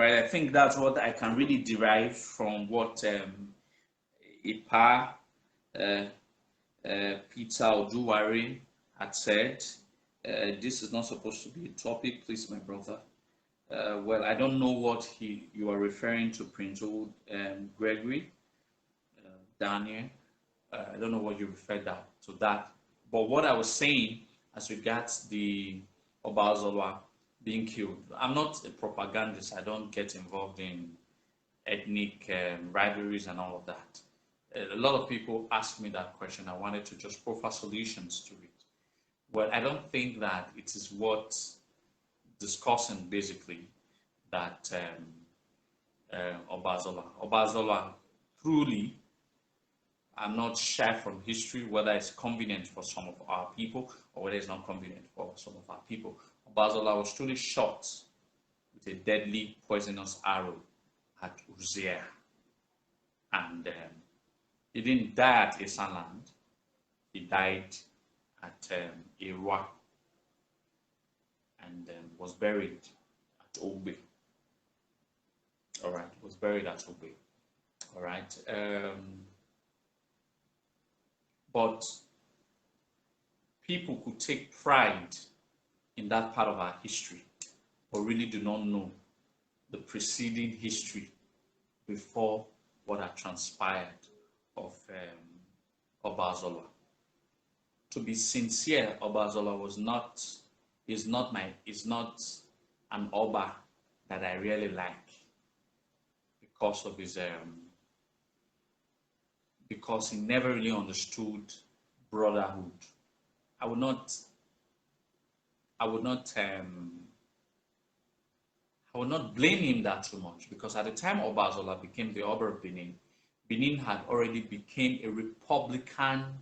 right, I think that's what I can really derive from what Ipa uh, Peter Oduwari had said. This is not supposed to be a topic, please, my brother. Well, I don't know what you are referring to, Prince Gregory, Daniel. I don't know what you referred to that. But what I was saying as regards the Oba Ozolua being killed, I'm not a propagandist. I don't get involved in ethnic rivalries and all of that. A lot of people ask me that question. I wanted to just proffer solutions to it. Well, I don't think that it is worth discussing basically that Oba Ozolua. Oba Ozolua truly, I'm not shy from history, whether it's convenient for some of our people or whether it's not convenient for some of our people. Oba Ozolua was truly shot with a deadly poisonous arrow at Uzea. And he didn't die at Esanland, he died at Irwa and was buried at Obe. All right, was buried at Obe. All right. But people could take pride in that part of our history, but really do not know the preceding history before what had transpired of Oba Ozolua. To be sincere, Oba Ozolua is not an Oba that I really like because of his because he never really understood brotherhood. I would not blame him that too much, because at the time Oba Ozolua became the Oba of Benin, Benin had already become a republican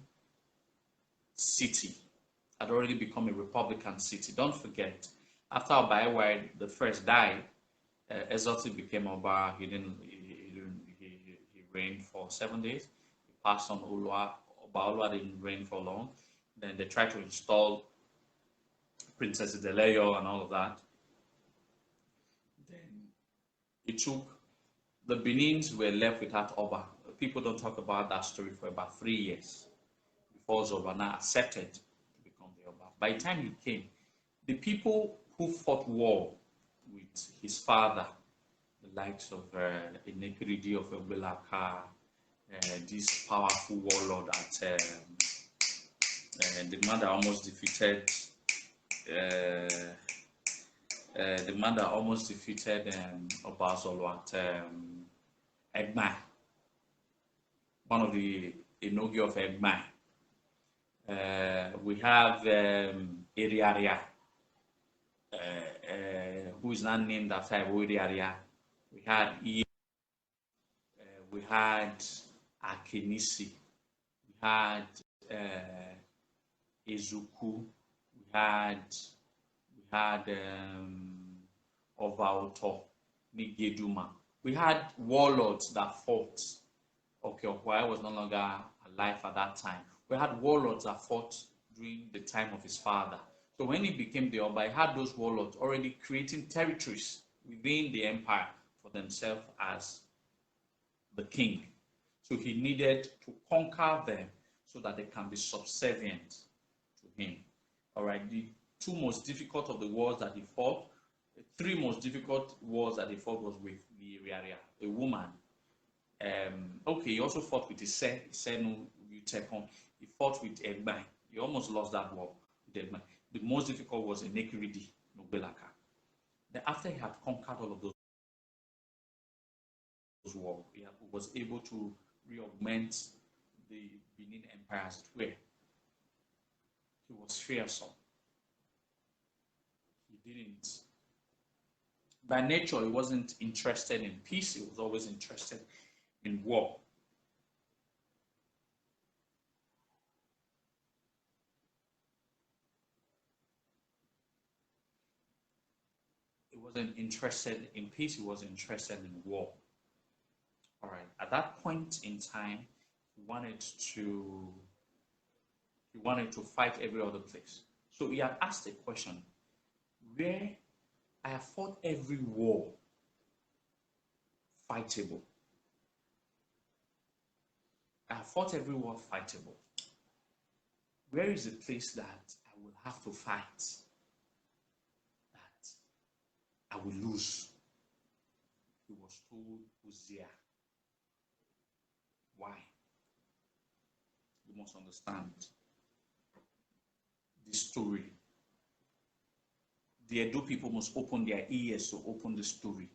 city. Don't forget, after Oba the first died, Ezoti became Oba. He reigned for 7 days. He passed on Olua. Oba Ozolua didn't reign for long. Then they tried to install Princess Ideleyo and all of that. Then it took, the Benins were left without Oba. People don't talk about that story for about 3 years before Zobana accepted to become the Oba. By the time he came, the people who fought war with his father, the likes of Inekridi of Obelaka, this powerful warlord at the man that almost defeated Oba Ozolua at Egbai, one of the Enogi of Egbai. We have Eriaria, who is not named after Eriaria. We had Akenisi, we had Ezuku, we had Ovaoto, Nigeduma. We had warlords that fought. Okay, Okwai was no longer alive at that time. We had warlords that fought during the time of his father. So when he became the Oba, he had those warlords already creating territories within the empire for themselves as the king. So he needed to conquer them so that they can be subservient to him. All right, the two most difficult of the wars that he fought, the three most difficult wars that he fought was with the Iriaria, a woman. Okay, he also fought with Isenu Utekon. He fought with Egbai. He almost lost that war with Egbai. The most difficult was Enekridi Nobelaka. Then after he had conquered all of those wars, he was able to re-augment the Benin Empire as it were. He was fearsome. He didn't. By nature, he wasn't interested in peace. He was always interested in war. He wasn't interested in peace. He was interested in war. All right. At that point in time, he wanted to fight every other place. So he had asked a question: where I have fought every war fightable. I have fought every war fightable. Where is the place that I will have to fight, that I will lose? He was told Uzea. Why? You must understand this story. The Edo people must open their ears to open the story.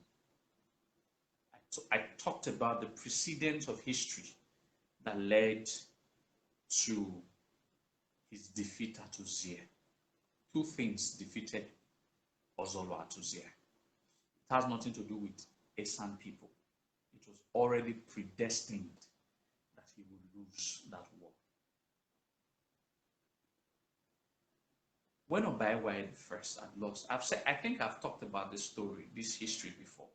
I talked about the precedents of history that led to his defeat at Uzea. Two things defeated Ozolua at Uzea. It has nothing to do with Esan people. It was already predestined that he would lose that war. When Oba Ozolua first had lost, I think I've talked about this story, this history before.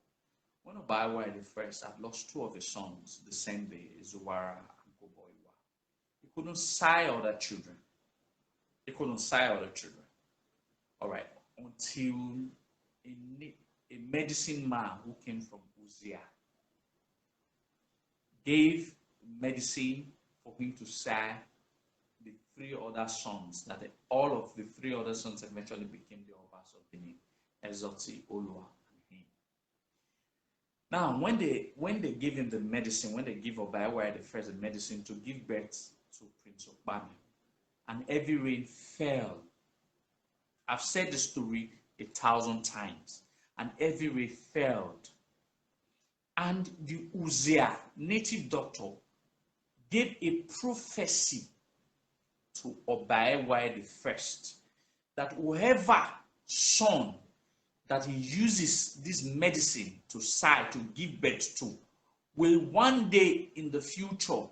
When Oba Ozolua first had lost two of his sons the same day, Zuwara and Oba Ozolua, he couldn't sire other children. All right, until a medicine man who came from Uzea gave medicine for him to sire the three other sons, that all of the three other sons eventually became the Obas of Benin, Ezoti, Olua, and him. Now, when they gave him the medicine, when they give Oba Ozolua the first medicine to give birth to Prince Obama, and heavy rain fell. I've said the story 1,000 times. And heavy rain fell. And the Uzea, native doctor, gave a prophecy to Oba Ozolua the first, that whoever son that he uses this medicine to sire, to give birth to, will one day in the future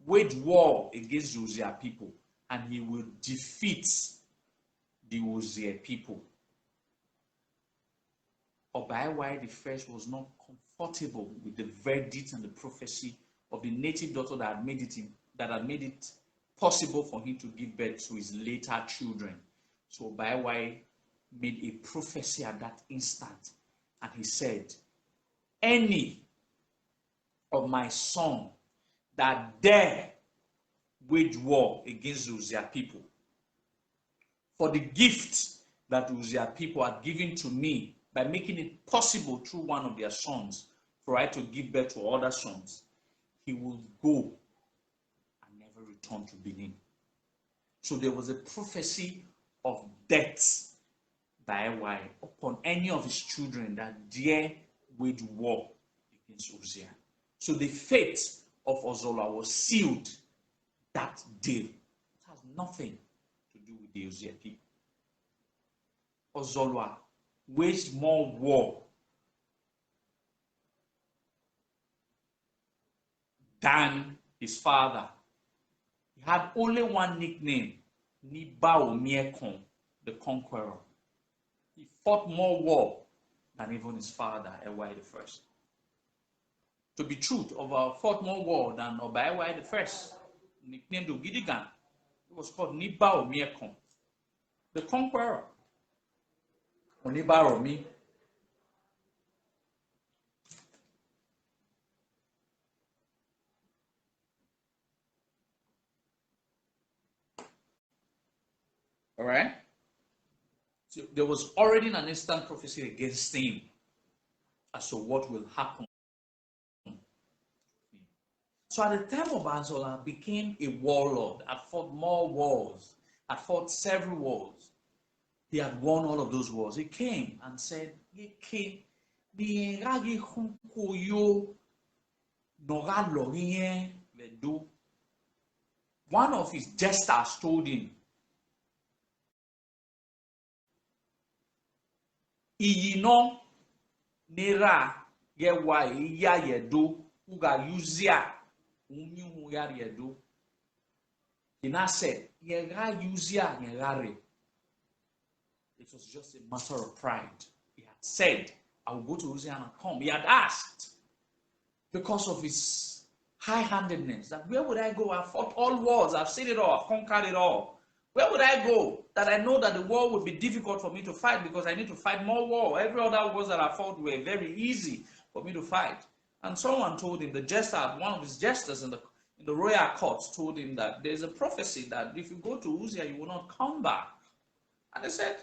wage war against the Uzea people, and he will defeat the Uzea people. Oba Ozolua the first was not comfortable with the verdict and the prophecy of the native daughter that had made it possible for him to give birth to his later children. So Oba Ozolua made a prophecy at that instant, and he said, any of my son that dare wage war against the Uzea people, for the gift that the Uzea people had given to me by making it possible through one of their sons for I to give birth to other sons, he will go and never return to Benin. So there was a prophecy of death by Ozolua upon any of his children that dare wage war against Uzea. So the fate of Ozolua was sealed that day. It has nothing to do with the Uzea people. Ozolua waged more war than his father. He had only one nickname, Nibaomiekon, the conqueror. He fought more war than even his father, Ozolua the first. To be true, fought more war than Oba Ozolua the first, nicknamed Ogidigan. It was called Nibaomiekon, the conqueror. Onibaromi. All right. So there was already an instant prophecy against him as to what will happen. So at the time of Ozolua became a warlord, had fought more wars, had fought several wars. He had won all of those wars. He came and said, one of his jesters told him, Iyino nera yewa iya yedo uga Uzea unyu ya yedo. He now said, Yera Uzea yerare. It was just a matter of pride. He had said, I will go to Uzea and come. He had asked, because of his high-handedness, that where would I go? I've fought all wars. I've seen it all. I've conquered it all. Where would I go that I know that the war would be difficult for me to fight because I need to fight more war? Every other wars that I fought were very easy for me to fight. And someone told him, the jester, one of his jesters in the royal court told him that there's a prophecy that if you go to Uzea, you will not come back. And they said,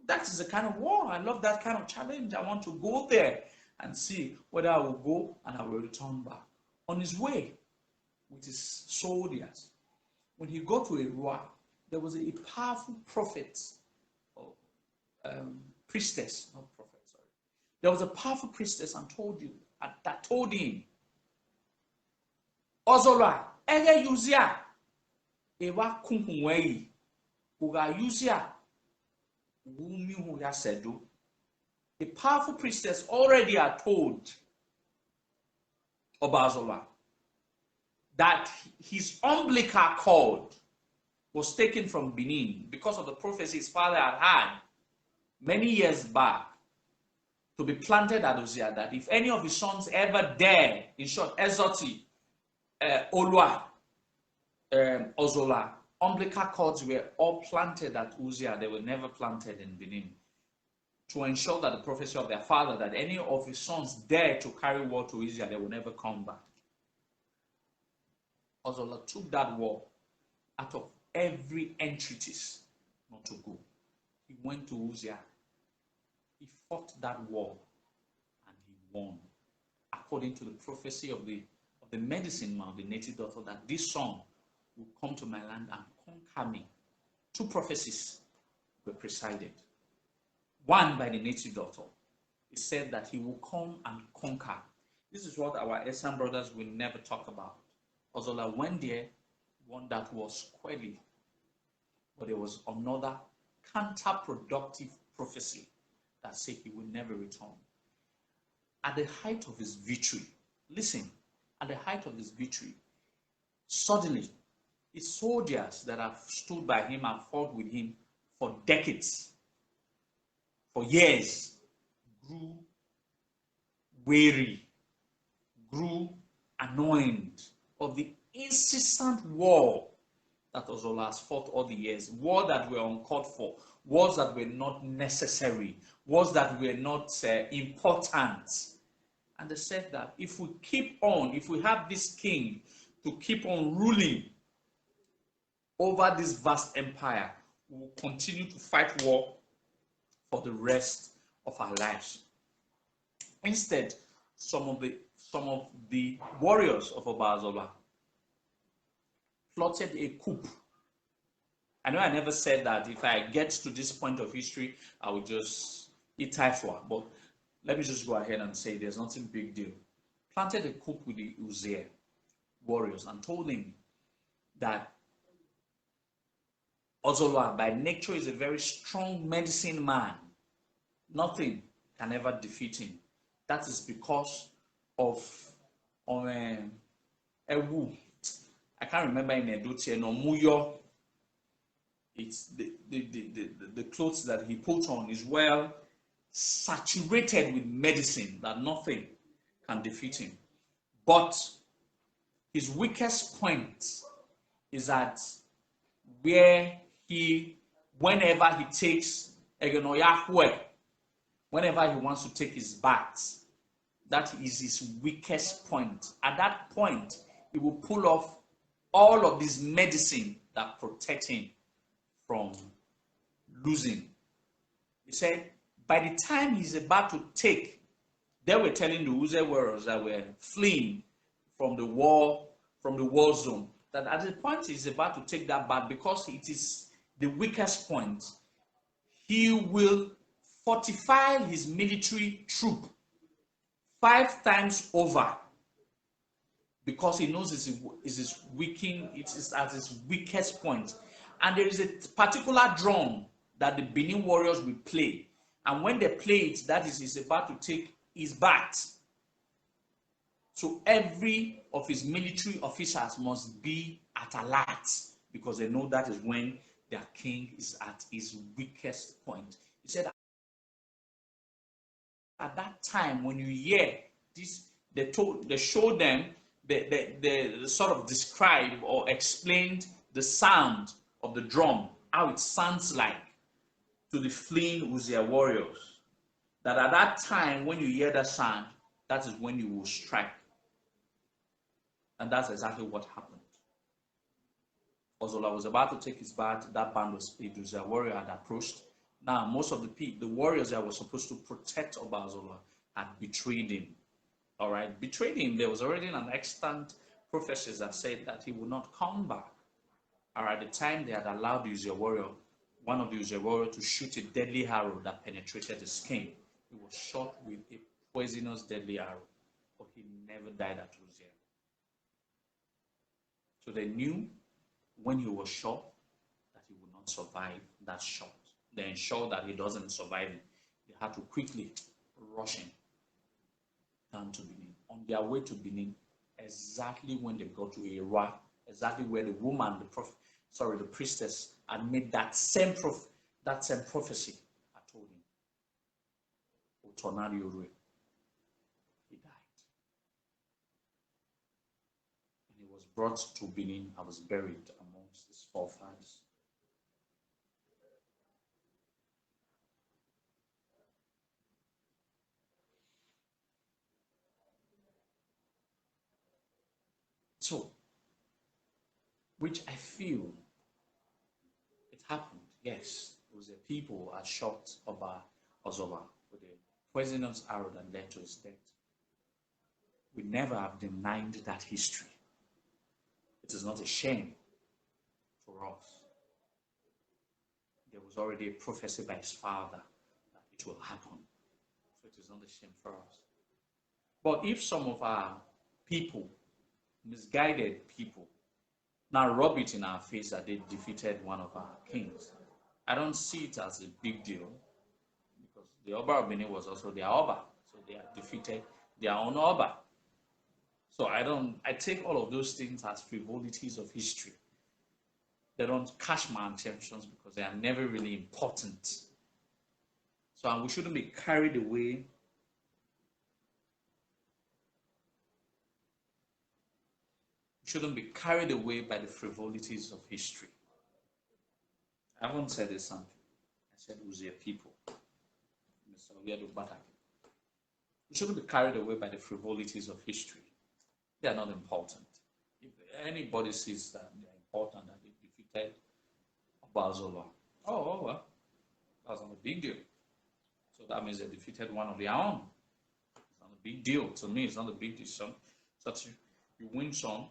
that is the kind of war. I love that kind of challenge. I want to go there and see whether I will go and I will return back. On his way with his soldiers, when he got to Erua, there was a powerful prophet, or priestess, not prophet, sorry. There was a powerful priestess and that told him, Ozolua, ege Uzea, ewa kunkunwei, uga Uzea, wumi ya sedu. A powerful priestess already had told Oba Ozolua that his umbilical cord was taken from Benin because of the prophecy his father had many years back to be planted at Uzea, that if any of his sons ever dare, in short, Ezoti, Olua, Ozolua, umbilical cords were all planted at Uzea. They were never planted in Benin, to ensure that the prophecy of their father, that any of his sons dare to carry war to Uzea, they will never come back. Ozolua took that war out of every entreaties not to go. He went to Uzea. He fought that war and he won. According to the prophecy of the medicine man, the native doctor, that this son will come to my land and conquer me. Two prophecies were presided. One by the native doctor. He said that he will come and conquer. This is what our Esan brothers will never talk about. Ozolua went there, one that was quelly, but there was another counterproductive prophecy that said he would never return. At the height of his victory, listen, at the height of his victory, suddenly, his soldiers that have stood by him and fought with him for decades, for years, grew weary, grew annoyed of the incessant war that Ozolua has fought all the years, war that were uncalled for, wars that were not necessary, wars that were not important. And they said that if we keep on, if we have this king to keep on ruling over this vast empire, we will continue to fight war for the rest of our lives. Instead, some of the warriors of Oba Ozolua plotted a coup. I know I never said that if I get to this point of history, I will just eat Taifua, but let me just go ahead and say there's nothing big deal. Planted a coup with the Uzea warriors and told him that Ozolua by nature is a very strong medicine man. Nothing can ever defeat him. That is because of Ewu. I can't remember in Edotie, no Muyo. It's the clothes that he put on is well saturated with medicine that nothing can defeat him. But his weakest point is that whenever he takes whenever he wants to take his bath, that is his weakest point. At that point, he will pull off all of this medicine that protect him from losing. He said, by the time he's about to take, they were telling the Uzea warriors that were fleeing from the war zone, that at the point he's about to take that bath, because it is the weakest point, he will fortify his military troop 5 times over, because he knows it is at his weakest point. And there is a particular drum that the Benin warriors will play, and when they play it, that is, he's about to take his bath. So every of his military officers must be at alert, because they know that is when their king is at his weakest point. He said, at that time, when you hear this, they showed them, they sort of described or explained the sound of the drum, how it sounds like to the fleeing Uzea warriors. That at that time, when you hear that sound, that is when you will strike. And that's exactly what happened. Ozolua was about to take his bath. That band was a Uzea warrior had approached. Now, most of the warriors that were supposed to protect Oba Ozolua had betrayed him. All right, betrayed him. There was already an extant prophecies that said that he would not come back. All right, at the time they had allowed the Uzea warrior, one of the Uzea warrior, to shoot a deadly arrow that penetrated the skin. He was shot with a poisonous deadly arrow, but he never died at Uzea. So they knew when he was shot that he would not survive that shot. They ensured that he doesn't survive it. They had to quickly rush him down to Benin. On their way to Benin, exactly when they got to Era, exactly where the woman, the priestess, had made that same prophecy, I told him. He died. And he was brought to Benin. I was buried amongst his forefathers. So, which I feel it happened, yes. It was the people had shot Oba Ozolua with a poisonous arrow that led to his death. We never have denied that history. It is not a shame for us. There was already a prophecy by his father that it will happen. So it is not a shame for us. But if some of our people, misguided people, now rub it in our face that they defeated one of our kings, I don't see it as a big deal, because the Oba of Benin was also their Oba, so they have defeated their own Oba. So I take all of those things as frivolities of history. They don't catch my attention because they are never really important. So we shouldn't be carried away by the frivolities of history. I haven't said this something. I said Uzea people. Mr. We shouldn't be carried away by the frivolities of history. They are not important. If anybody sees that they are important, that they defeated Oba Ozolua, well, that's not a big deal. So that means they defeated one of their own. It's not a big deal. To me, it's not a big deal. Such you win some,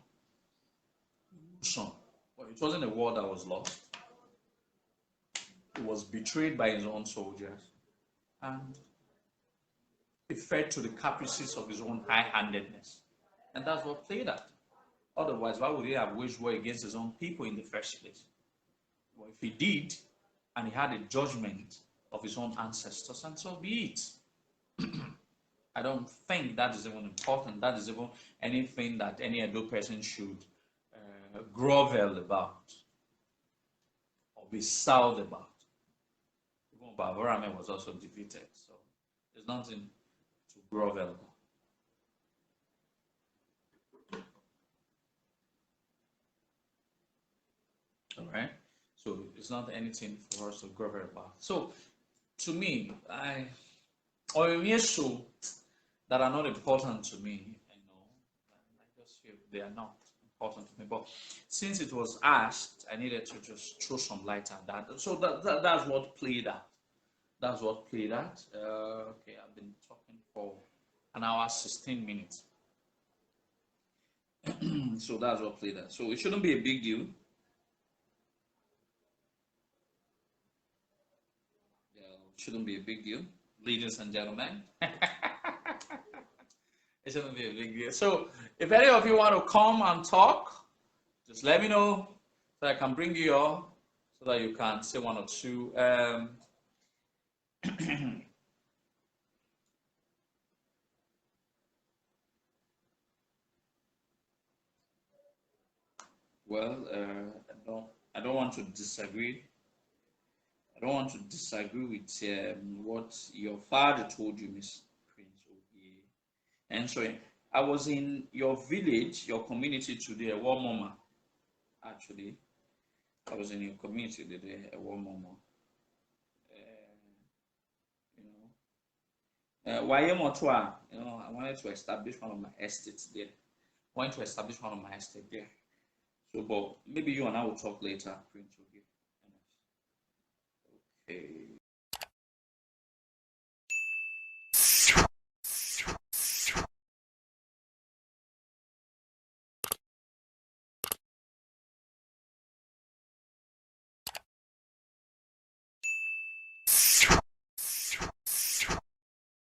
you lose some. But it wasn't a war that was lost. He was betrayed by his own soldiers, and he fed to the caprices of his own high-handedness. And that's what played out. Otherwise, why would he have waged war against his own people in the first place? Well, if he did, and he had a judgment of his own ancestors, and so be it. I don't think that is even important. That is even anything that any Edo person should grovel about or be soured about. Even Bavorame was also defeated, so there's nothing to grovel about. All right, so it's not anything for us to grovel about. So, to me, or so that are not important to me, I just feel they are not important to me. But since it was asked, I needed to just throw some light on that. So that's what played out. That's what played out. Okay, I've been talking for an hour, 16 minutes. So that's what played out. So it shouldn't be a big deal. Shouldn't be a big deal, ladies and gentlemen. It shouldn't be a big deal. So if any of you want to come and talk, just let me know so I can bring you all so that you can say one or two. Well, I don't want to disagree. I don't want to disagree with what your father told you, Miss Prince Obi. And so I was in your village, your community today, a war mama. Actually, I was in your community today, a war mama. You know, Wayemotoa, I wanted to establish one of my estates there. Want to establish one of my estates there. So, but maybe you and I will talk later, Prince. Okay.